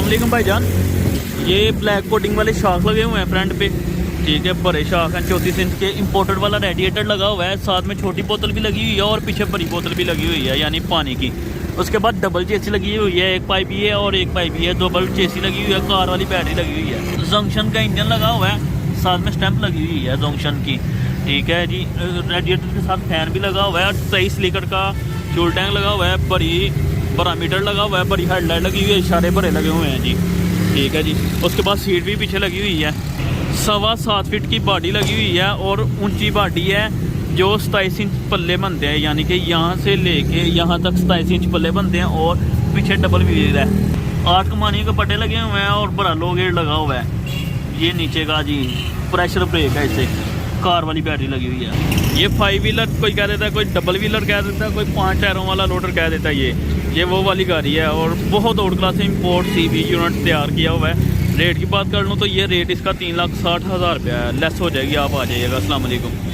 अस्सलाम वालेकुम भाईजान। ये ब्लैक कोटिंग वाले शाख लगे हुए हैं फ्रंट पे, ठीक है। बड़े शाख हैं 34 इंच के। इंपोर्टेड वाला रेडिएटर लगा हुआ है, साथ में छोटी बोतल भी लगी हुई है और पीछे बड़ी बोतल भी लगी हुई है, यानी पानी की। उसके बाद डबल चेसी लगी हुई है, एक पाइप ही है और एक पाइप ही है। डबल चेसी लगी हुई है, कार वाली बैटरी लगी हुई है। जंक्शन का इंजन लगा हुआ है, साथ में स्टैंप लगी हुई है जंक्शन की, ठीक है जी। रेडिएटर के साथ फैन भी लगा हुआ है। 23 लीटर का फ्यूल टैंक लगा हुआ है। बड़ा मीटर लगा हुआ है, बड़ी हेडलाइट लगी हुई है, इशारे भरे लगे हुए हैं जी, ठीक है जी। उसके बाद सीट भी पीछे लगी हुई है। 7.25 फीट की बॉडी लगी हुई है और ऊंची बॉडी है, जो 27 इंच पल्ले बनते हैं, यानी कि यहाँ से लेके यहाँ तक 27 इंच पल्ले बनते हैं। और पीछे डबल व्हील है। 8 कमानी के पट्टे लगे हुए हैं और बड़ा लो गेट लगा हुआ है। ये नीचे का जी प्रेशर ब्रेक है, इसे कार वाली बैटरी लगी हुई है। ये 5 व्हीलर कोई कह देता है, कोई डबल व्हीलर कह देता है, कोई 5 टायरों वाला लोडर कह देता है। ये वो वाली गाड़ी है और बहुत आउट क्लास से इम्पोर्ट CV यूनिट तैयार किया हुआ है। रेट की बात कर लूँ तो ये रेट इसका 3,60,000 रुपया है। लेस हो जाएगी, आप आ जाइएगा। अस्सलाम वालेकुम।